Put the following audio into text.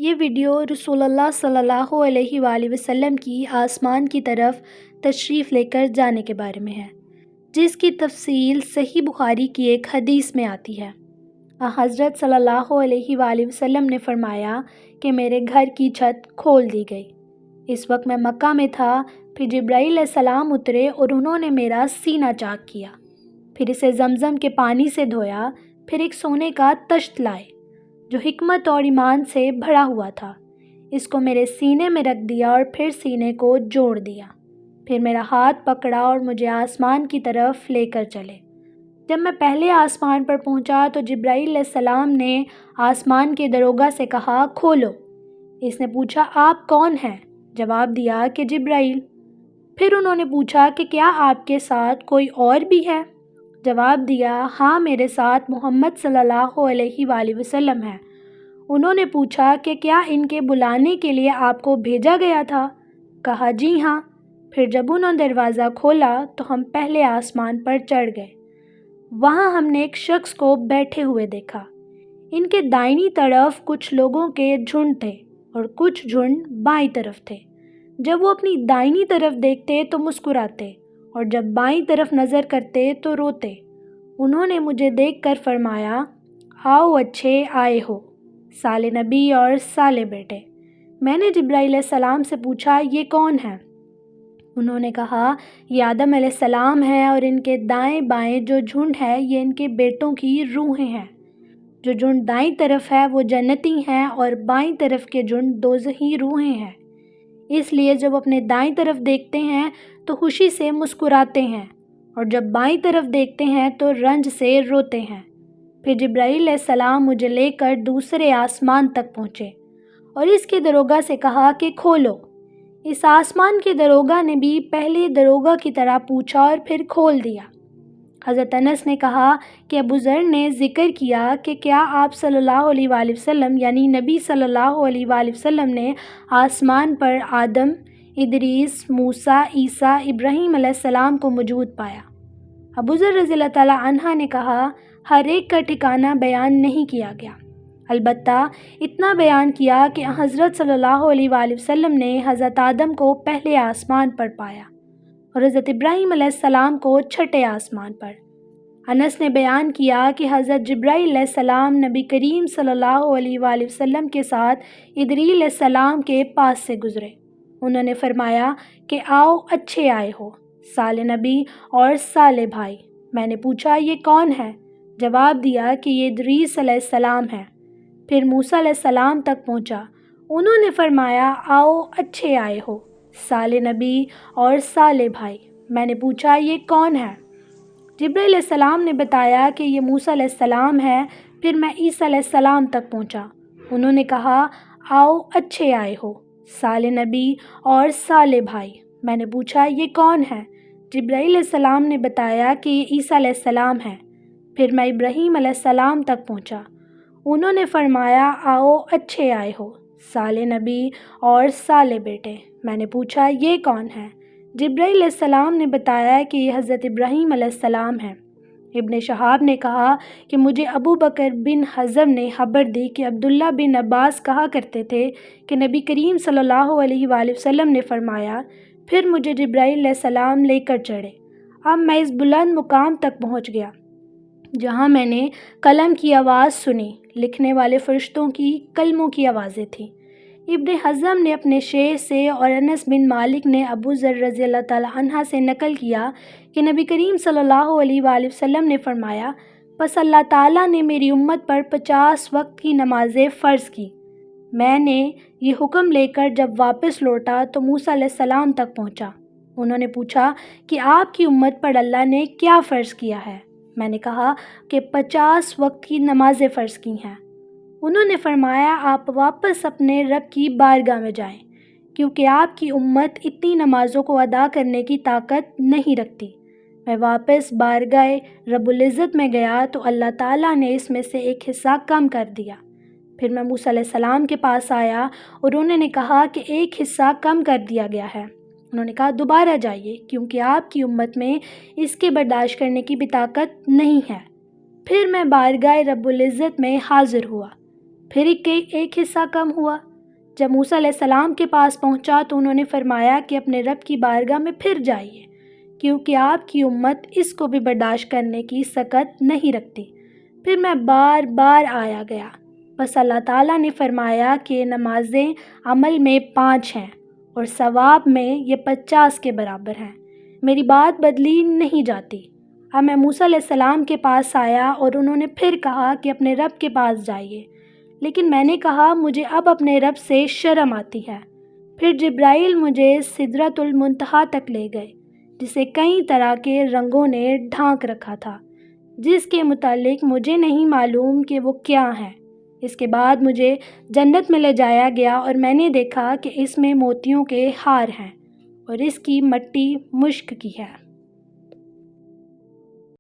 یہ ویڈیو رسول اللہ صلی اللہ علیہ وآلہ وسلم کی آسمان کی طرف تشریف لے کر جانے کے بارے میں ہے، جس کی تفصیل صحیح بخاری کی ایک حدیث میں آتی ہے۔ حضرت صلی اللہ علیہ وآلہ وسلم نے فرمایا کہ میرے گھر کی چھت کھول دی گئی۔ اس وقت میں مکہ میں تھا، پھر جبرائیل علیہ السلام اترے اور انہوں نے میرا سینہ چاک کیا، پھر اسے زمزم کے پانی سے دھویا، پھر ایک سونے کا تشت لائے جو حکمت اور ایمان سے بھرا ہوا تھا، اس کو میرے سینے میں رکھ دیا اور پھر سینے کو جوڑ دیا، پھر میرا ہاتھ پکڑا اور مجھے آسمان کی طرف لے کر چلے۔ جب میں پہلے آسمان پر پہنچا تو جبرائیل علیہ السلام نے آسمان کے دروگا سے کہا، کھولو۔ اس نے پوچھا، آپ کون ہیں؟ جواب دیا کہ جبرائیل۔ پھر انہوں نے پوچھا کہ کیا آپ کے ساتھ کوئی اور بھی ہے؟ جواب دیا، ہاں، میرے ساتھ محمد صلی اللہ علیہ وآلہ وسلم ہے۔ انہوں نے پوچھا کہ کیا ان کے بلانے کے لیے آپ کو بھیجا گیا تھا؟ کہا، جی ہاں۔ پھر جب انہوں نے دروازہ کھولا تو ہم پہلے آسمان پر چڑھ گئے۔ وہاں ہم نے ایک شخص کو بیٹھے ہوئے دیکھا۔ ان کے دائنی طرف کچھ لوگوں کے جھنڈ تھے اور کچھ جھنڈ بائیں طرف تھے۔ جب وہ اپنی دائنی طرف دیکھتے تو مسکراتے اور جب بائیں طرف نظر کرتے تو روتے۔ انہوں نے مجھے دیکھ کر فرمایا، آؤ، اچھے آئے ہو، صالح نبی اور صالح بیٹے۔ میں نے جبرائیل علیہ السلام سے پوچھا، یہ کون ہے؟ انہوں نے کہا، یہ آدم علیہ السلام ہے اور ان کے دائیں بائیں جو جھنڈ ہے یہ ان کے بیٹوں کی روحیں ہیں۔ جو جھنڈ دائیں طرف ہے وہ جنتی ہیں اور بائیں طرف کے جھنڈ دوزخی روحیں ہیں۔ اس لیے جب اپنے دائیں طرف دیکھتے ہیں تو خوشی سے مسکراتے ہیں اور جب بائیں طرف دیکھتے ہیں تو رنج سے روتے ہیں۔ پھر جبرائیل علیہ السلام مجھے لے کر دوسرے آسمان تک پہنچے اور اس کے دروگا سے کہا کہ کھولو۔ اس آسمان کے دروگا نے بھی پہلے دروگا کی طرح پوچھا اور پھر کھول دیا۔ حضرت انس نے کہا کہ ابو ذر نے ذکر کیا کہ کیا آپ صلی اللہ علیہ وآلہ وسلم یعنی نبی صلی اللہ علیہ وآلہ وسلم نے آسمان پر آدم، ادریس، موسیٰ، عیسیٰ، ابراہیم علیہ السلام کو موجود پایا؟ ابو ذر رضی اللہ تعالیٰ عنہ نے کہا، ہر ایک کا ٹھکانہ بیان نہیں کیا گیا، البتہ اتنا بیان کیا کہ حضرت صلی اللہ علیہ وآلہ وسلم نے حضرت آدم کو پہلے آسمان پر پایا اور حضرت ابراہیم علیہ السلام کو چھٹے آسمان پر۔ انس نے بیان کیا کہ حضرت جبرائیل علیہ السلام نبی کریم صلی اللہ علیہ وآلہ وسلم کے ساتھ ادریس علیہ السلام کے پاس سے گزرے۔ انہوں نے فرمایا کہ آؤ، اچھے آئے ہو، صالح نبی اور صالح بھائی۔ میں نے پوچھا، یہ کون ہے؟ جواب دیا کہ یہ ادریس علیہ السلام ہے۔ پھر موسیٰ علیہ السلام تک پہنچا۔ انہوں نے فرمایا، آؤ، اچھے آئے ہو، صالح نبی اور صالح بھائی۔ میں نے پوچھا، یہ کون ہے؟ جبرائیل علیہ السلام نے بتایا کہ یہ موسیٰ علیہ السلام ہے۔ پھر میں عیسیٰ علیہ السلام تک پہنچا۔ انہوں نے کہا، آؤ، اچھے آئے ہو، صالح نبی اور صالح بھائی۔ میں نے پوچھا، یہ کون ہے؟ جبرائیل علیہ السلام نے بتایا کہ یہ عیسیٰ علیہ السلام ہے۔ پھر میں ابراہیم علیہ السلام تک پہنچا۔ انہوں نے فرمایا، آؤ، اچھے آئے ہو، صالح نبی اور صالح بیٹے۔ میں نے پوچھا، یہ کون ہے؟ جبرائیل علیہ السلام نے بتایا کہ یہ حضرت ابراہیم علیہ السلام ہے۔ ابن شہاب نے کہا کہ مجھے ابو بکر بن حزم نے خبر دی کہ عبداللہ بن عباس کہا کرتے تھے کہ نبی کریم صلی اللہ علیہ وآلہ وسلم نے فرمایا، پھر مجھے جبرائیل علیہ السلام لے کر چڑھے۔ اب میں اس بلند مقام تک پہنچ گیا جہاں میں نے قلم کی آواز سنی، لکھنے والے فرشتوں کی کلموں کی آوازیں تھیں۔ ابن حزم نے اپنے شیخ سے اور انس بن مالک نے ابو ذر رضی اللہ تعالیٰ عنہ سے نقل کیا کہ نبی کریم صلی اللہ علیہ وآلہ وسلم نے فرمایا، پس اللہ تعالیٰ نے میری امت پر 50 وقت کی نمازیں فرض کی۔ میں نے یہ حکم لے کر جب واپس لوٹا تو موسیٰ علیہ السلام تک پہنچا۔ انہوں نے پوچھا کہ آپ کی امت پر اللہ نے کیا فرض کیا ہے؟ میں نے کہا کہ 50 وقت کی نمازیں فرض کی ہیں۔ انہوں نے فرمایا، آپ واپس اپنے رب کی بارگاہ میں جائیں، کیونکہ آپ کی امت اتنی نمازوں کو ادا کرنے کی طاقت نہیں رکھتی۔ میں واپس بارگاہ رب العزت میں گیا تو اللہ تعالیٰ نے اس میں سے ایک حصہ کم کر دیا۔ پھر میں موسیٰ علیہ السلام کے پاس آیا اور انہوں نے کہا کہ ایک حصہ کم کر دیا گیا ہے۔ انہوں نے کہا، دوبارہ جائیے، کیونکہ آپ کی امت میں اس کے برداشت کرنے کی بھی طاقت نہیں ہے۔ پھر میں بارگاہ رب العزت میں حاضر ہوا، پھر ایک حصہ کم ہوا، جب موسیٰ علیہ السلام کے پاس پہنچا تو انہوں نے فرمایا کہ اپنے رب کی بارگاہ میں پھر جائیے، کیونکہ آپ کی امت اس کو بھی برداشت کرنے کی سکت نہیں رکھتی۔ پھر میں بار بار آیا گیا، بس اللہ تعالیٰ نے فرمایا کہ نمازیں عمل میں 5 ہیں اور ثواب میں یہ 50 کے برابر ہیں، میری بات بدلی نہیں جاتی۔ اب میں موسیٰ علیہ السلام کے پاس آیا اور انہوں نے پھر کہا کہ اپنے رب کے پاس جائیے، لیکن میں نے کہا مجھے اب اپنے رب سے شرم آتی ہے۔ پھر جبرائیل مجھے سدرۃ المنتہا تک لے گئے، جسے کئی طرح کے رنگوں نے ڈھانک رکھا تھا، جس کے متعلق مجھے نہیں معلوم کہ وہ کیا ہیں۔ اس کے بعد مجھے جنت میں لے جایا گیا اور میں نے دیکھا کہ اس میں موتیوں کے ہار ہیں اور اس کی مٹی مشک کی ہے۔